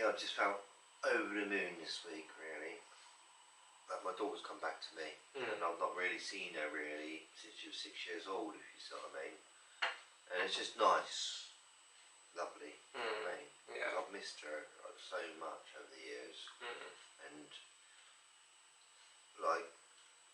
yeah, I just felt over the moon this week, really. That my daughter's come back to me, and I've not really seen her really since she was 6 years old, if you see what I mean. And it's just nice, lovely. You know what I mean? Yeah. I've missed her so much over the years, and like,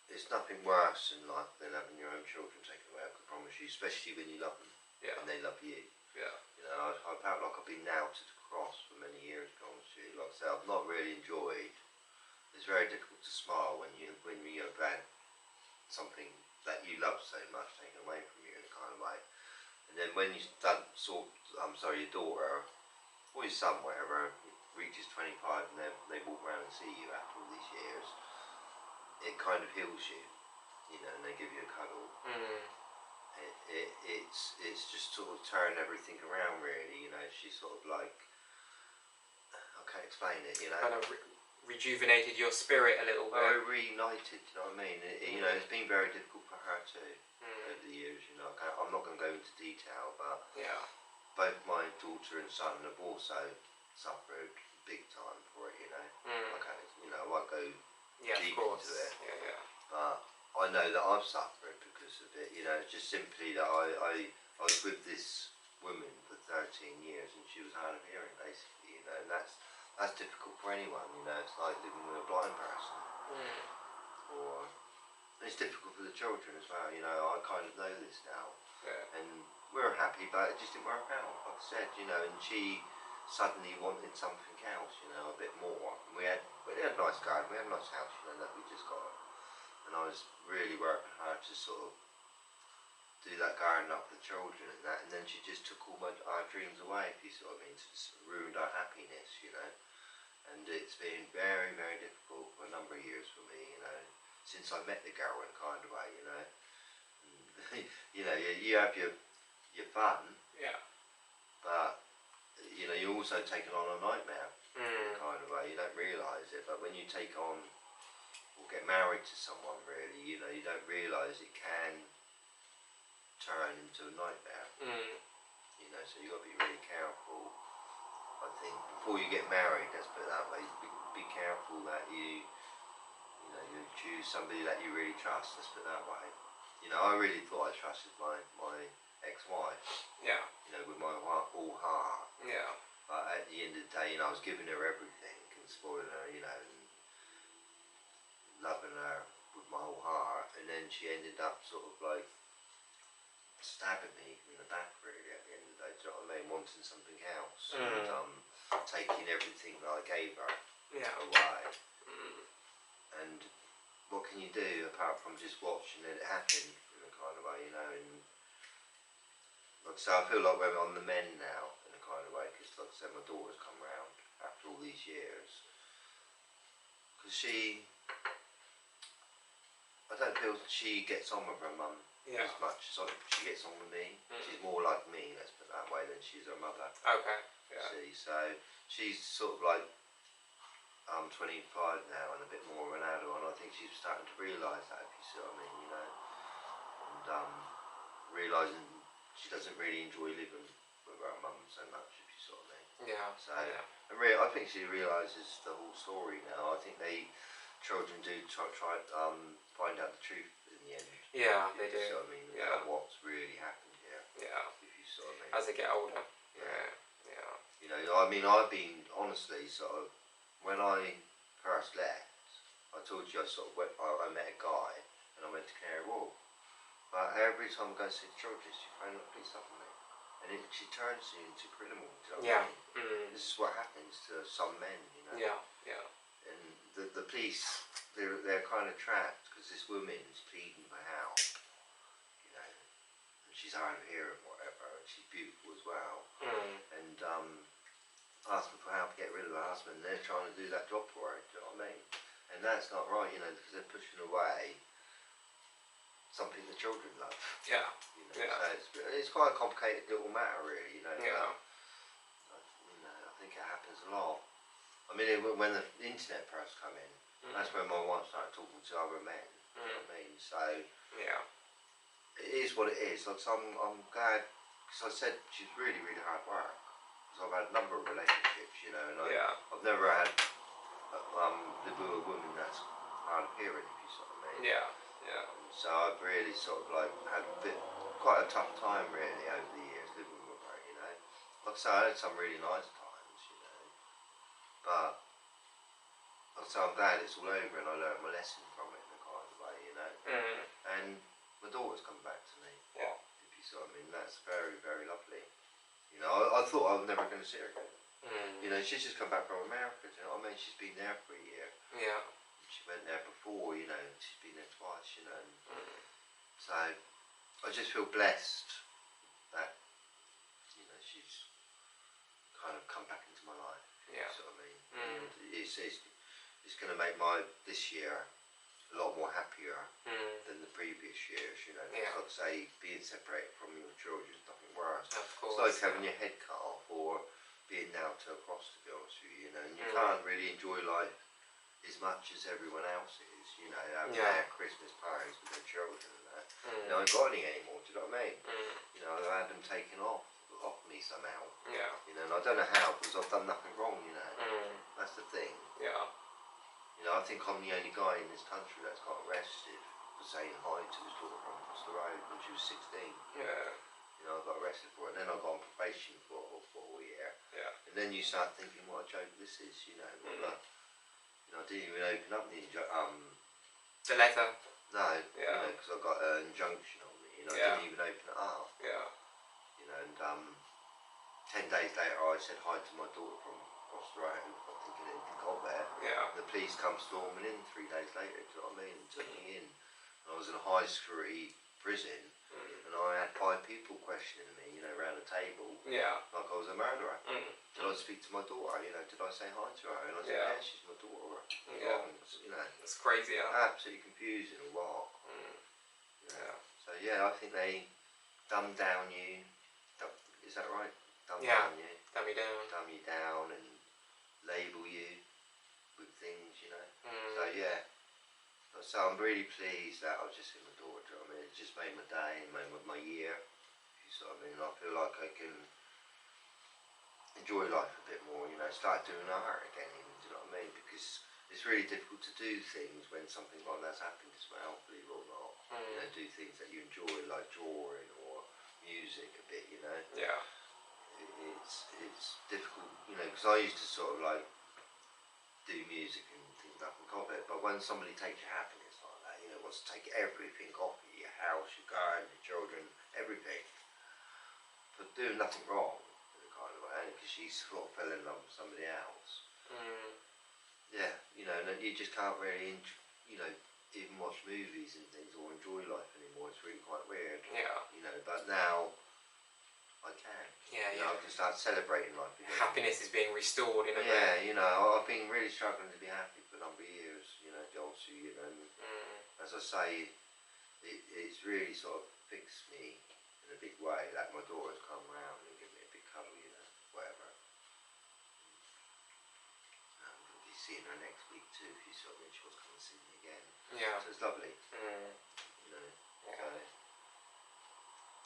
it's nothing worse than having your own children taken away. I can promise you, especially when you love them and they love you. Yeah. You know, I felt like I've been nailed to the cross for many years. To be honest with you, like I say, I've not really enjoyed. It's very difficult to smile when you've had something that you love so much taken away from you in a kind of way. And then when you your daughter or your son, whatever, reaches 25 and they walk around and see you after all these years, it kind of heals you, you know, and they give you a cuddle. It's just sort of turned everything around, really. You know, she's sort of like, I can't explain it, you know. Kind of rejuvenated your spirit a little bit. Well, reunited, you know what I mean? You know, it's been very difficult for her too over the years, you know. I'm not going to go into detail, but both my daughter and son have also suffered big time for it, you know. I won't go deep into it. But I know that I've suffered because of it, you know. It's just simply that I was with this woman for 13 years and she was hard of hearing, basically, you know, and that's difficult for anyone, you know. It's like living with a blind person. Or it's difficult for the children as well, you know. I kind of know this now. And we're happy, but it just didn't work out, like I said, you know. And she suddenly wanted something else, you know, a bit more. And we had a nice garden, we had a nice house, you know, that we just got. And I was really working hard to sort of do that garden up for the children and that, and then she just took all our dreams away, if you see what I mean. So just ruined our happiness, you know. And it's been very, very difficult for a number of years for me, you know, since I met the girl in a kind of way, you know. And, you know, you have your fun, but you know, you're also taking on a nightmare in a kind of way. You don't realise it, but when you take on or get married to someone, really, you know, you don't realise it can turn into a nightmare. You know, so you've got to be really careful, I think, before you get married. Let's put it that way. Be careful that you choose somebody that you really trust. Let's put it that way. You know, I really thought I trusted my ex-wife. You know, with my whole heart. But at the end of the day, you know, I was giving her everything and spoiling her, you know, and loving her with my whole heart. And then she ended up sort of like stabbing me in the back, really, at the end of the day. Do you know what I mean? Wanting something else. And taking everything that I gave her away. And what can you do apart from just watching it happen in a kind of way, you know? And like I say, I feel like we're on the mend now in a kind of way, because like I said, my daughter's come round after all these years. Because I don't feel she gets on with her mum as much as she gets on with me. She's more like me, let's put it that way, than she's her mother. See, so she's sort of like, I'm 25 now and a bit more of an adult, and I think she's starting to realise that, if you see what I mean, you know. And realising she doesn't really enjoy living with her mum so much, if you see what I mean. So, I think she realises the whole story now. I think children do try find out the truth in the end. They do. See what I mean? About what's really happened here. If you see what I mean. As they get older. You know, I mean, I've been honestly sort of, when I first left, I told you I met a guy and I went to Canary Wharf. But every time I go to see the children, she phoned up, please help me. And she turns you into a criminal. Do you know what I mean? This is what happens to some men, you know. And the police, they're kind of trapped because this woman's pleading for help, you know. And she's hard of hearing, whatever, and she's beautiful as well. And asking for help to get rid of her husband, and they're trying to do that job for her, do you know what I mean? And that's not right, you know, because they're pushing away something the children love. You know? So it's quite a complicated little matter, really, you know. You know, I think it happens a lot. I mean, when the internet first came in, that's when my wife started talking to other men. You know what I mean? So it is what it is. Like, so I'm glad, because I said she's really, really hard work. I've had a number of relationships, you know, and So I've really sort of like had quite a tough time really over the years living with her, you know. Like I say, I had some really nice times, you know, but like I say, I'm glad it's all over and I learned my lesson from it in a kind of way, you know. And my daughter's come back to me. Yeah. If you see what I mean, that's very, very lovely. You know, I thought I was never going to see her again. You know, she's just come back from America, do you know what I mean? She's been there for a year. Yeah. She went there before, you know, she's been there twice, you know. So I just feel blessed that, you know, she's kind of come back into my life. Yeah. You know what I mean? And it's going to make this year a lot more happier than the previous years, you know. Yeah. Like I say, being separated from your children is nothing worse. Of course. It's like having your head cut off or being nailed to a cross, to be honest with you, you know. And you can't really enjoy life as much as everyone else is, you know, having their Christmas parties with their children and that. You know, I ain't got any anymore, do you know what I mean? You know, I've had them taken off me somehow. Yeah. You know, and I don't know how, because I've done nothing wrong, you know. That's the thing. Yeah. You know, I think I'm the only guy in this country that's got arrested for saying hi to his daughter from across the road when she was 16. Yeah. You know, I got arrested for it, and then I got on probation for a year. Yeah. And then you start thinking, what a joke this is, you know. But, you know, I didn't even open up the the letter. No, Yeah. you know, because I got an injunction on me, you know, I didn't even open it up. Yeah. You know, and 10 days later I said hi to my daughter from across the road, not thinking anything of it. Yeah. The police come storming in 3 days later, do you know what I mean, and took me in. And I was in a high security prison, and I had 5 people questioning me, you know, around the table, Yeah. like I was a murderer. Did I speak to my daughter, you know, did I say hi to her? And I said, yeah, she's my daughter. Yeah. You know, It's crazy, yeah. absolutely confusing and what. Yeah. So yeah, I think they dumb down you. Is that right? Dumb Yeah. down you. Dumb you down. Dumb you down and label you with things, you know. So yeah. So I'm really pleased that I've just seen my daughter. I mean, it just made my day and made my year. You see what I mean? I feel like I can enjoy life a bit more, you know, start doing art again even, do you know what I mean? Because it's really difficult to do things when something like that's happened as well, believe it or not. You know, do things that you enjoy, like drawing or music a bit, you know. Yeah. It's difficult, you know, because I used to sort of like do music and things like of it, but when somebody takes your happiness like that, you know, wants to take everything off you, your house, your garden, your children, everything, but doing nothing wrong in a kind of way, because she sort of fell in love with somebody else. Yeah, you know, and you just can't really, you know, even watch movies and things or enjoy life anymore. It's really quite weird. Yeah. You know, but now I can. Yeah, you know, I can start celebrating life again. Happiness is being restored in a way. Yeah, you know, I've been really struggling to be happy for a number of years, you know, obviously, you know, as I say, it's really sort of fixed me in a big way, like my daughter's come round and given me a big cuddle, you know, whatever. I'm going to be seeing her next week too, if you saw me, she wants to come and see me again. Yeah. So it's lovely, you know, so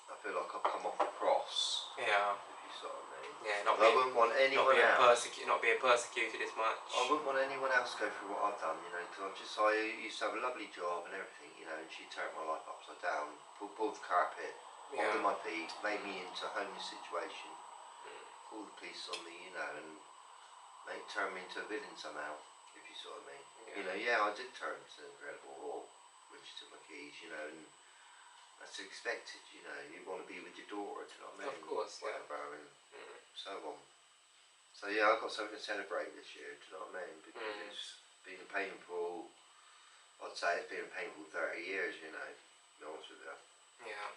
I feel like I've come off the cross. Yeah. If you sort of mean. Yeah, I wouldn't want anyone else. Not being persecuted as much. I wouldn't want anyone else to go through what I've done, you know, because I used to have a lovely job and everything, you know, and she turned my life upside down, pulled the carpet under my feet, made me into a homeless situation, called the police on me, you know, and turned me into a villain somehow, if you sort of mean. Yeah. You know, yeah, I did turn into an incredible whore when she took my keys, you know, and that's expected, you know, you want to be with your daughter, do you know what I mean? Of course, whatever, and so on. So yeah, I've got something to celebrate this year, do you know what I mean? Because it's been a painful, I'd say it's been a painful 30 years, you know, to be honest with you. Yeah.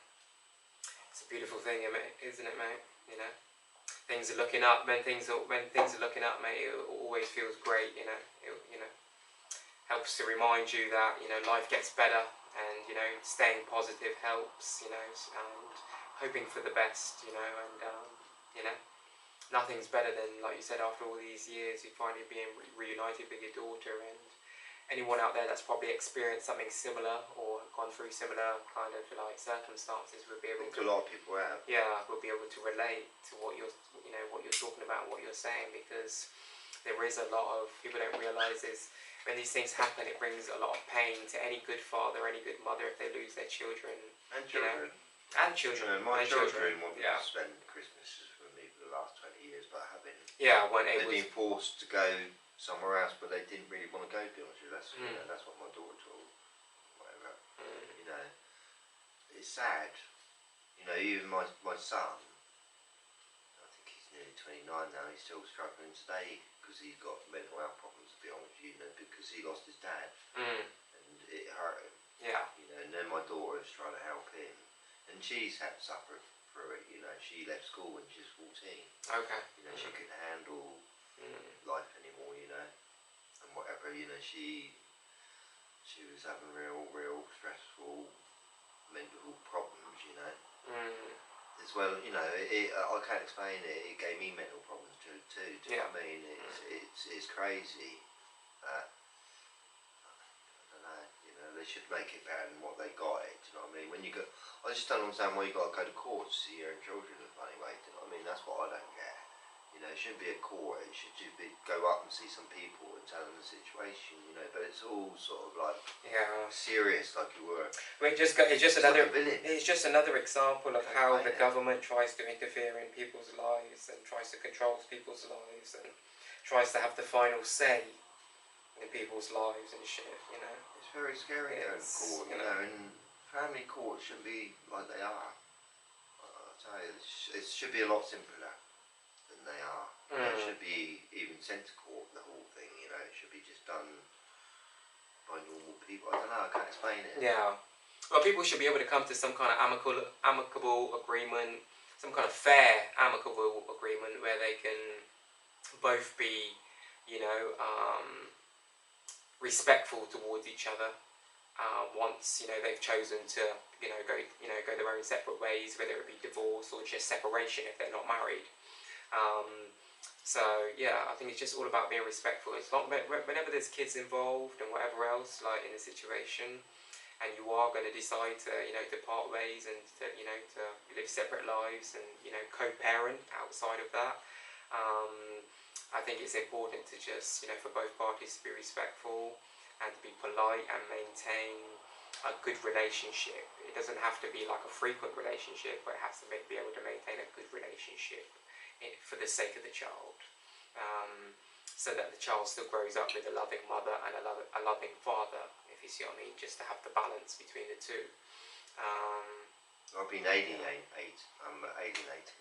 It's a beautiful thing, isn't it, mate? You know? Things are looking up, when things are looking up, mate, it always feels great, you know? You know, helps to remind you that, you know, life gets better, and, you know, staying positive helps, you know, and hoping for the best, you know, and, you know, nothing's better than, like you said, after all these years, you finally being reunited with your daughter. And anyone out there that's probably experienced something similar or gone through similar kind of like circumstances would be able to. A lot of people have. Yeah, will be able to relate to what you're, you know, what you're talking about, what you're saying, because there is a lot of people don't realise is when these things happen, it brings a lot of pain to any good father, any good mother if they lose their children. And children. And children. My children want to spend Christmases with me for the last 20 years, but having they've been forced to go somewhere else, but they didn't really want to go. To be honest with you, that's what my daughter told. Whatever. You know, it's sad. You know, even my son. I think he's nearly 29 now. He's still struggling today because he's got mental health problems. To be honest with you, because he lost his dad, and it hurt him. Yeah. You know, and then my daughter is trying to help him. And she's had to suffer through it, you know. She left school when she was 14. Okay. You know, she couldn't handle life anymore, you know. And whatever, you know, she was having real stressful mental problems, you know. As well, you know, I can't explain it. It gave me mental problems too. Do you know what I mean? It's crazy. They should make it better than what they got it, do you know what I mean? I just don't understand why you got to go to court to see your own children in a funny way, do you know what I mean? That's what I don't get. You know, it shouldn't be a court, it should just be go up and see some people and tell them the situation, you know, but it's all sort of like serious, like you were. Well, it's just another example of how the government tries to interfere in people's lives and tries to control people's lives and tries to have the final say in people's lives and shit, you know. It's very scary going to court, you know, and family courts should be like they are. I'll tell you, it should be a lot simpler than they are. It should be even sent to court, the whole thing, you know. It should be just done by normal people. I don't know, I can't explain it. Yeah. Well, people should be able to come to some kind of amicable agreement, some kind of fair, amicable agreement where they can both be, you know, respectful towards each other. Once they've chosen to go their own separate ways, whether it be divorce or just separation if they're not married. So yeah, I think it's just all about being respectful. It's not whenever there's kids involved and whatever else, like in a situation, and you are going to decide to to part ways and to live separate lives and co-parent outside of that. I think it's important to just, for both parties to be respectful and to be polite and maintain a good relationship. It doesn't have to be like a frequent relationship, but it has to be able to maintain a good relationship for the sake of the child. So that the child still grows up with a loving mother and a loving father, if you see what I mean, just to have the balance between the two. I've been alienated. I'm alienated.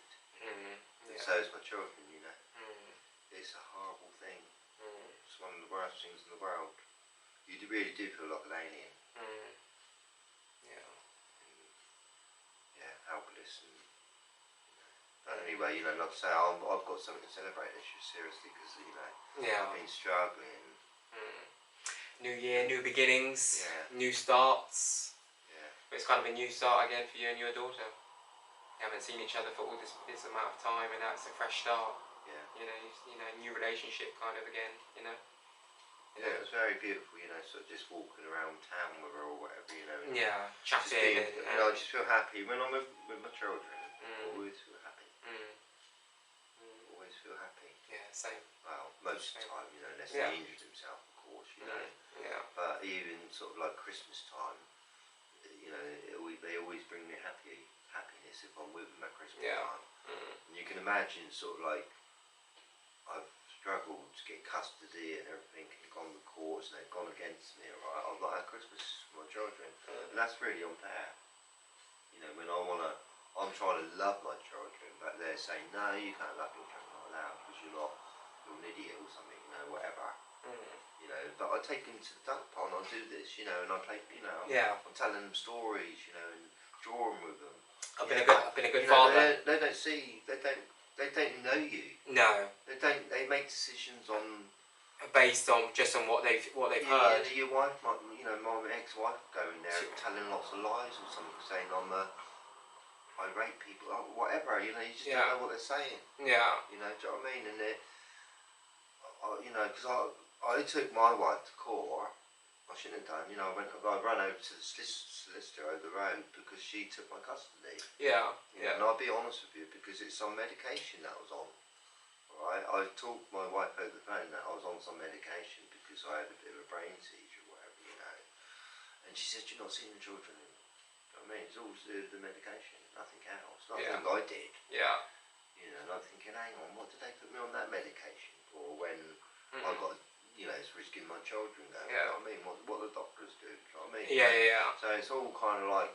So is my children, you know. It's a horrible thing. It's one of the worst things in the world. You really do feel like an alien. Helpless. But anyway, like I say, I've got something to celebrate this year, seriously, because I've been struggling. New year, new beginnings, new starts. But it's kind of a new start again for you and your daughter. You haven't seen each other for all this amount of time, and now it's a fresh start. New relationship kind of again, Yeah, it was very beautiful, sort of just walking around town with her or whatever, and chatting. I just feel happy when I'm with my children. I always feel happy. Always feel happy. Yeah, same. Well, most of the time, unless he injured himself, of course, But even sort of like Christmas time, they always bring me happiness if I'm with them at Christmas time. And you can imagine sort of like I've struggled to get custody and everything and gone to courts and they've gone against me, right? I've not had Christmas with my children. And that's really unfair. When I'm trying to love my children, but they're saying, no, you can't love your children like that because you're an idiot or something, whatever. But I take them to the duck pond, I do this, and I play, I'm telling them stories, and drawing with them. I've been a good father. They don't see, they don't know you. No. They make decisions on based on what they've heard. Your wife might, my ex-wife going there telling lots of lies or something, saying I rape people, or whatever. You just don't know what they're saying. Yeah. Do you know what I mean? And because I took my wife to court. I shouldn't have done. I ran over to the solicitor over the road because she took my custody. Yeah. And I'll be honest with you, because it's some medication that I was on. Alright, I talked my wife over the phone that I was on some medication because I had a bit of a brain And she said, "You're not seeing the children." You know what I mean? It's all to do with the medication, nothing else. Nothing I did. Yeah. You know, and I'm thinking, hang on, what did they put me on that medication for when I got, you know, it's risking my children going. You know what I mean? What the doctors do. You know what I mean? Yeah. So it's all kind of like,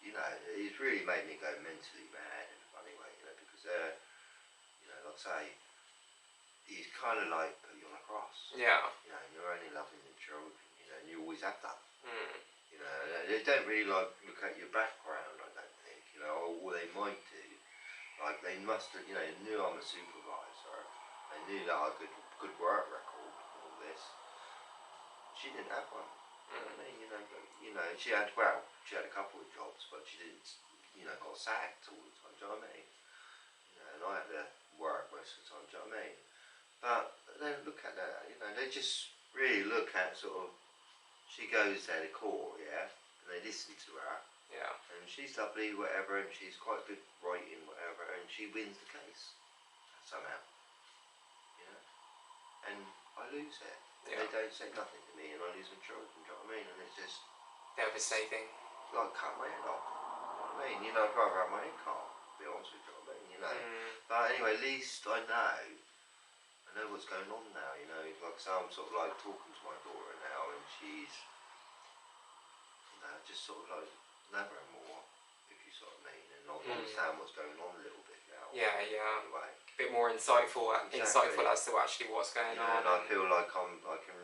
you know, it's really made me go mentally mad in a funny way, you know, because, you know, like I say, he's kind of like put you on a cross. Yeah. You know, and you're only loving the children, you know, and you always have done. You know, they don't really like look at your background, I don't think, you know, or what they might do. Like they must have, you know, knew I'm a supervisor. They knew that I had good work record and all this. She didn't have one. You know what I mean? You know, she had a couple of jobs, but she didn't, you know, got sacked all the time. Do you know what I mean? You know, and I had to work most of the time. Do you know what I mean? But they don't look at that. You know, they just really look at sort of. She goes there to court, yeah, and they listen to her. Yeah. And she's lovely, whatever, and she's quite good writing, whatever, and she wins the case somehow. You know, and I lose it. Yeah. They don't say nothing to me, and I lose my children. Do you know what I mean? And it's just devastating. Like cut my head off. You know what I mean? You know, I'd rather have my head cut off, to be honest with you. What I mean, you know. But anyway, at least I know what's going on now. You know, like so I'm sort of like talking to my daughter now, and she's, you know, just sort of like know her more, if you sort of mean, and not understand what's going on a little bit now. Yeah. Anyway. A bit more insightful as to actually what's going on. And I feel like I can.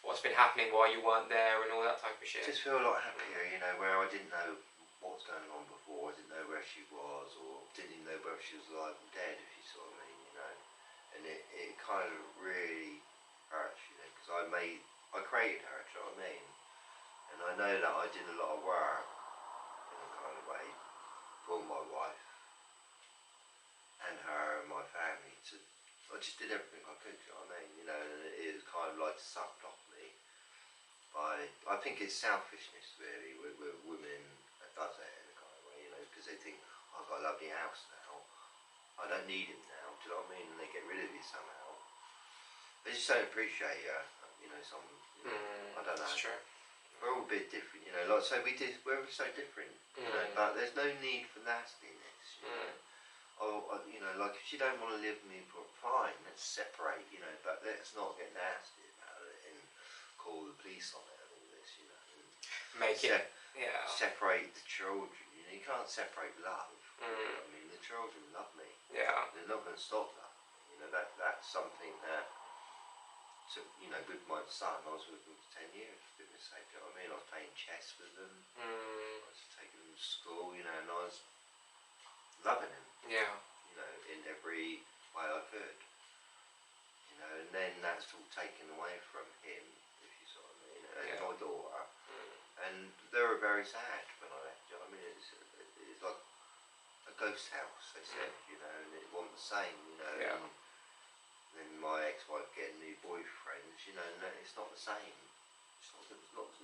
What's been happening while you weren't there and all that type of shit. Just feel a lot happier, you know, where I didn't know what was going on before. I didn't know where she was, or didn't even know whether she was alive or dead, if you sort of mean, you know. And it kind of really hurts, you know, because I created her, do you know what I mean? And I know that I did a lot of work in a kind of way for my wife and her and my family. I just did everything I could, do you know what I mean? You know, and it was kind of like sucked off me by, I think it's selfishness really with women that does it in a kind of way, you know, because they think, oh, I've got a lovely house now, I don't need him now, do you know what I mean? And they get rid of you somehow. They just don't appreciate you, you know, some, you know, I don't know. That's true. We're all a bit different, you know, like so we're so different, you know, but there's no need for nastiness, you know. You know, like if she don't want to live with me, fine, let's separate, you know, but let's not get nasty about it and call the police on it and all this, you know. And separate the children, you know, you can't separate love. You know, I mean, the children love me. Yeah. They're not going to stop loving me, you know, that's something that, you know, with my son, I was with him for 10 years, for goodness sake, do you know what I mean? I was playing chess with them, I was taking him to school, you know, and I was loving him. Yeah. You know, in every way I could. You know, and then that's all taken away from him, if you sort of mean, and my daughter. And they were very sad when I left. You know what I mean? It's like a ghost house, they said, you know, and it wasn't the same, you know. Yeah. And then my ex-wife getting new boyfriends, you know, and it's not the same.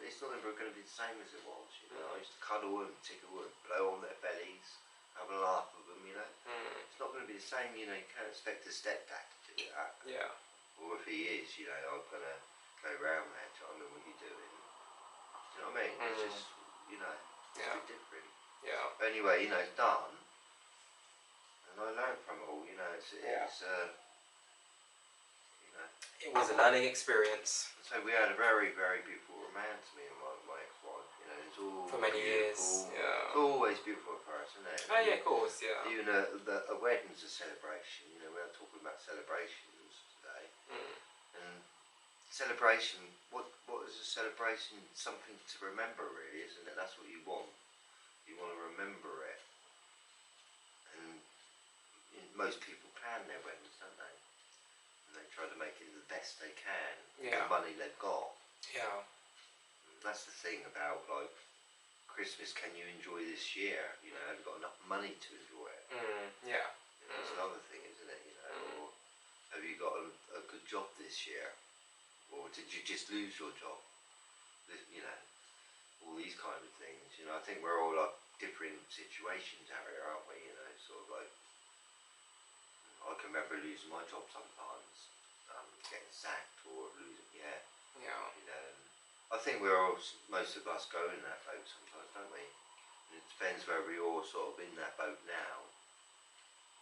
It's not ever going to be the same as it was, you know. I used to cuddle them, tickle them, blow on their bellies, have a laugh with them, you know. It's not going to be the same, you know. You can't expect a stepdad to do that. Yeah. Or if he is, you know, I'm going to go round there, do you know what I mean, what you doing? Do you know what I mean? It's just, you know, it's a bit different. Yeah. But anyway, you know, it's done. And I learned from it all, you know, it's you know. It was a learning experience. So we had a very, very beautiful romance, me and my ex-wife, you know, it's all for many beautiful. years. Yeah. It's always beautiful at first, isn't it? Oh yeah, of course, yeah. Even a wedding's a celebration, you know, we're not talking about celebrations today. And celebration, what is a celebration? Something to remember really, isn't it? That's what you want. You want to remember it. And most people plan their weddings, don't they? And they try to make it the best they can with the money they've got. Yeah. And that's the thing about like Christmas. Can you enjoy this year? You know, have you got enough money to enjoy it? Yeah. You know, that's another thing, isn't it? You know, or have you got a good job this year, or did you just lose your job? You know, all these kind of things. You know, I think we're all like different situations out here, aren't we? You know, sort of like. I can remember losing my job sometimes, getting sacked or losing, you know. I think most of us go in that boat sometimes, don't we? And it depends whether you're sort of in that boat now.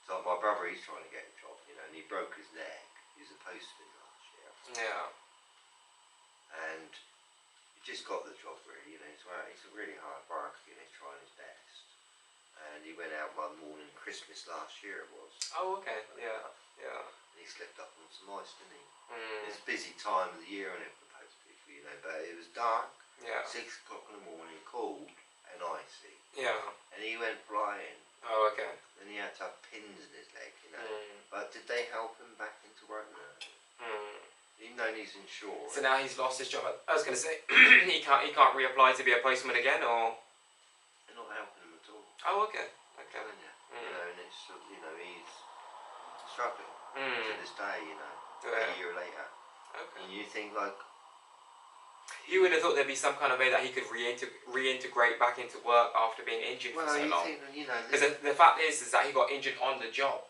So my brother, he's trying to get a job, you know, and he broke his leg. He was a postman last year. Yeah. And he just got the job, really, you know. He's a really hard worker, you know, he's trying his best. And he went out one morning, Christmas last year it was. Oh, okay. Yeah. Yeah. And he slipped up on some ice, didn't he? It's a busy time of the year, isn't it, for post people, you know, but it was dark. Yeah. 6 o'clock in the morning, cold and icy. Yeah. And he went flying. Oh, okay. And he had to have pins in his leg, you know. But did they help him back into work? No. Even though he's insured. So now he's lost his job. I was going to say he can't reapply to be a postman again, or they're not helping him at all. Oh, okay. Okay. You know, and it's, you know, he's struggling to this day, you know, a year later. Okay. And you think, like, you would have thought there'd be some kind of way that he could reintegrate back into work after being injured for so long. Because the fact is that he got injured on the job.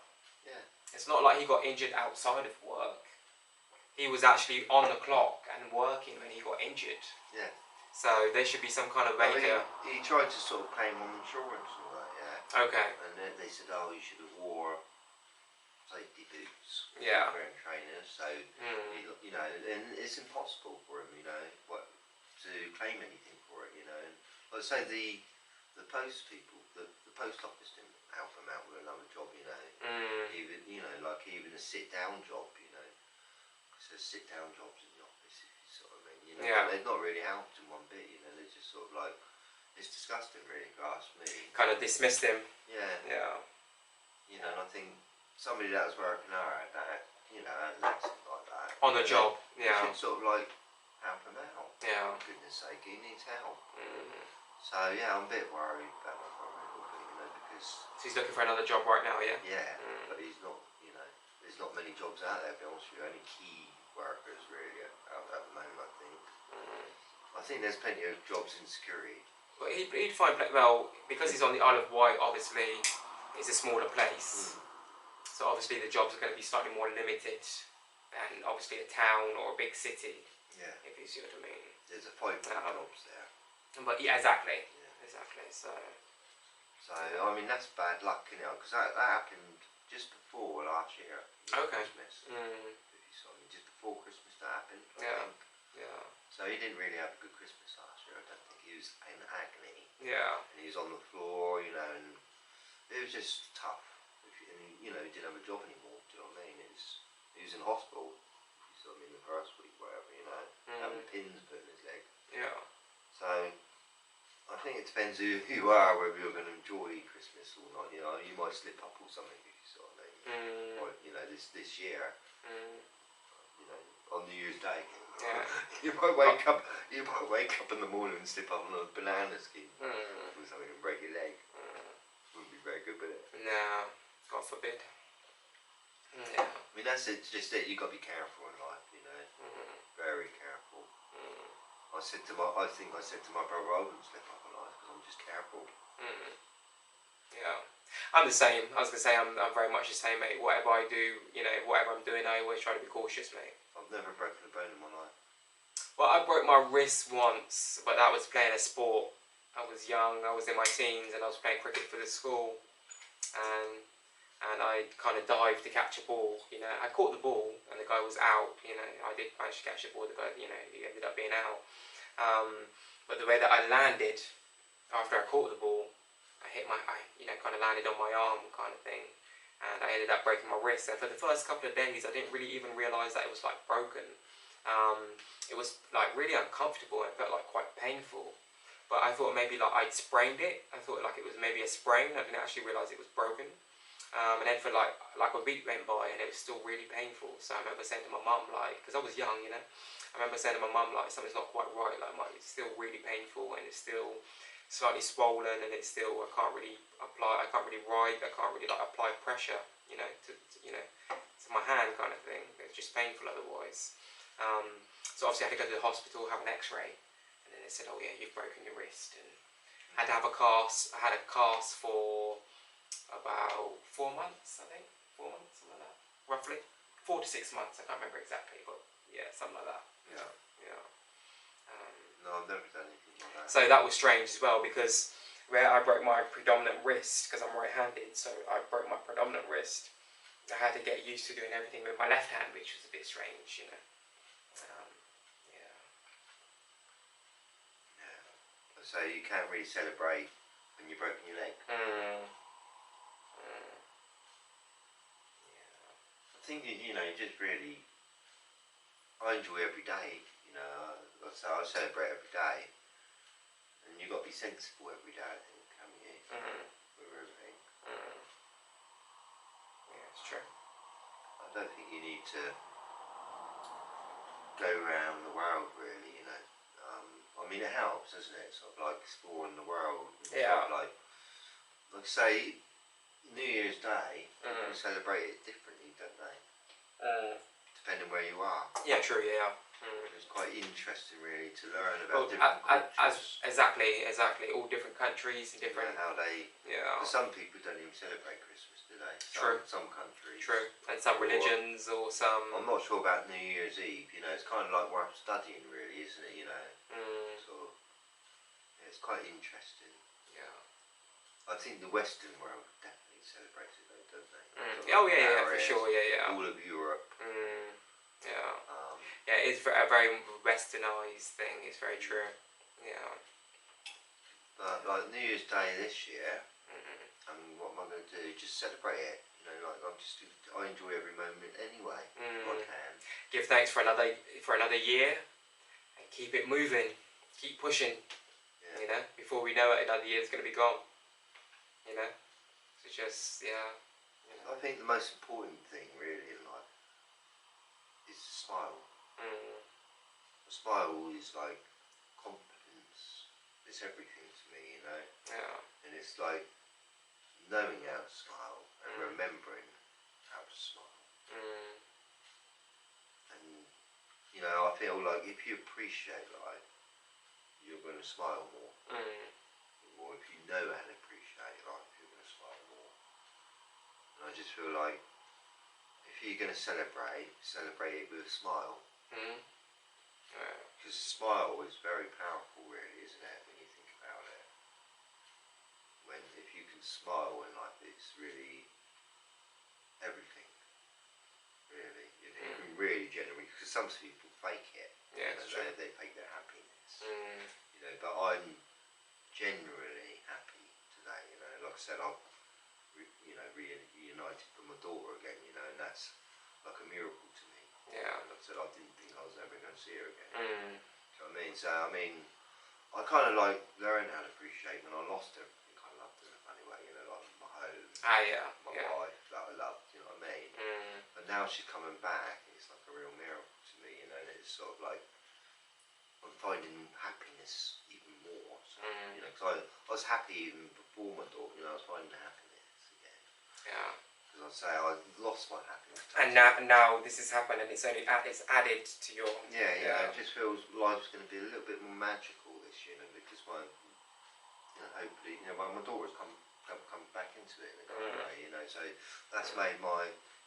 Yeah. It's not like he got injured outside of work. He was actually on the clock and working when he got injured. Yeah. So there should be some kind of way he tried to sort of claim on insurance and all that, yeah. Okay. And then they said, oh, you should have wore safety boots. Yeah. Wearing trainers, so you know, and it's impossible for him, you know, to claim anything for it, you know. And like I say, the post people, the post office didn't help him out with another job, you know. Even, you know, like even a sit down job, you know. So sit down jobs in the office, if you sort of mean, you know. Yeah. They've not really helped him one bit, you know. They're just sort of like, it's disgusting, really, if you ask me. Kind of dismissed him. Yeah. Yeah. You know, and I think somebody that was working hard at that, you know, had an accident like that. On the job, yeah. You should sort of like help him out. Yeah. For goodness sake, he needs help. So yeah, I'm a bit worried about my brother, you know, because. So he's looking for another job right now, yeah. Yeah, but he's not. You know, there's not many jobs out there. To be honest with you, only key workers really out at the moment. I think. I think there's plenty of jobs in security. But he'd find, well, because he's on the Isle of Wight, obviously, it's a smaller place. So obviously the jobs are going to be slightly more limited than obviously a town or a big city. Yeah. If you see what I mean. There's a point for jobs there. But yeah, exactly. Yeah. Exactly. So I mean that's bad luck, you know, because that happened just before last year. Okay. Christmas. Just before Christmas that happened. I think. Yeah. So he didn't really have a good Christmas last year. I don't think he was in agony. Yeah. And he was on the floor, you know, and it was just tough. And you know, he didn't have a job anymore. Do you know what I mean? He was in hospital. You saw him in the first week, whatever, you know, having pins put in his leg. Yeah. So I think it depends who you are, whether you're going to enjoy Christmas or not. You know, you might slip up or something if you saw what I mean. Or, you know, this year. You know, on New Year's Day. Yeah. You might wake up in the morning and slip up on a banana skin or something and break your leg. Wouldn't be very good, would it? No, God forbid. Yeah. I mean, that's it. Just it. You got to be careful in life, you know. Very careful. I think I said to my brother, I wouldn't slip up in life because I'm just careful. Yeah. I'm the same. I was gonna say I'm very much the same, mate. Whatever I do, you know, whatever I'm doing, I always try to be cautious, mate. I've never broken a bone in my life. Well, I broke my wrist once, but that was playing a sport. I was young, I was in my teens, and I was playing cricket for the school, and I kind of dived to catch a ball. You know, I caught the ball, and the guy was out. You know, I did manage to catch the ball. The guy, you know, he ended up being out. But the way that I landed after I caught the ball, I kind of landed on my arm, kind of thing, and I ended up breaking my wrist. And for the first couple of days, I didn't really even realise that it was like broken. It was like really uncomfortable and felt like quite painful. But I thought maybe like I'd sprained it. I thought like it was maybe a sprain. I didn't actually realise it was broken. And then for like a week went by and it was still really painful. So I remember saying to my mum, like, because I was young, you know, I remember saying to my mum, like, something's not quite right. Like, it's still really painful and it's still slightly swollen and it's still, I can't really write, I can't really like apply pressure, you know, to my hand kind of thing. It's just painful otherwise. So obviously I had to go to the hospital, have an x-ray, and then they said, oh yeah, you've broken your wrist, and I had to have a cast. I had a cast for about 4 months, I think, 4 months, something like that, roughly, 4 to 6 months, I can't remember exactly, but yeah, something like that, yeah. No, So that was strange as well, because where I broke my predominant wrist, because I'm right-handed, so I broke my predominant wrist. I had to get used to doing everything with my left hand, which was a bit strange, you know. Yeah. Yeah. So you can't really celebrate when you've broken your leg. Yeah. I think you know, you just really, I enjoy every day. You know, like I say, I celebrate every day, and you've got to be sensible every day. I think, haven't you? With everything. Yeah, it's true. I don't think you need to go around the world, really. You know, I mean, it helps, doesn't it? Sort of like exploring the world. And Yeah. sort of like say, New Year's Day, people celebrate it differently, don't they? Depending where you are. Yeah, true. Yeah. It's quite interesting, really, to learn about different cultures. Exactly. All different countries and different. How they. Yeah. Some people don't even celebrate Christmas, do they? True. Some countries. True. And some religions or some. I'm not sure about New Year's Eve. You know, it's kind of like what I'm studying, really, isn't it? You know. Sort of. Yeah, it's quite interesting. Yeah. I think the Western world definitely celebrates it, though, don't they? Oh yeah, for sure. Yeah. All of Europe. Yeah. Yeah, it's a very westernised thing. It's very true. Yeah. But like New Year's Day this year, and what am I going to do? Just celebrate it. You know, like I enjoy every moment anyway. I can. Give thanks for another year, and keep it moving. Keep pushing. Yeah. You know, before we know it, another year is going to be gone. You know, so just yeah. You know. I think the most important thing really in life is to smile. A smile is like confidence. It's everything to me, you know. Yeah. And it's like knowing how to smile and remembering how to smile. And you know, I feel like if you appreciate life, you're going to smile more. Or if you know how to appreciate life, you're going to smile more. And I just feel like if you're going to celebrate it with a smile. Because a smile is very powerful, really, isn't it, when you think about it? If you can smile in life, it's really everything. Really, you can really generate. Because some people fake it. Yeah, you know, they fake their happiness. You know, but I'm genuinely happy today. You know, like I said, I'm reunited with my daughter again. You know, and that's like a miracle to me. Yeah. Like I said, I didn't think I was ever going to see her again. Do you know what I mean? So I mean, I kind of like learned how to appreciate when I lost everything. I loved her in a funny way. You know, like my home, my wife that I loved. You know what I mean? But now she's coming back. It's like a real miracle to me. You know, and it's sort of like I'm finding happiness even more. So, you know, because I was happy even before my daughter. You know, I was finding happiness again. Yeah. Because I say I lost my happiness. And now this has happened, and it's added to your. Yeah. It just feels life's going to be a little bit more magical this year, you know, because hopefully, you know, my daughter's come back into it in a kind of way, you know. So that's made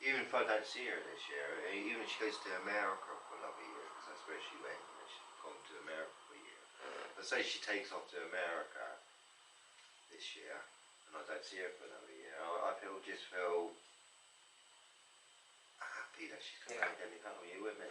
even if I don't see her this year, even if she goes to America for another year, because that's where she went. You know, she's gone to America for a year. But say she takes off to America this year, and I don't see her for another year, I just feel happy that she's coming again. You with me?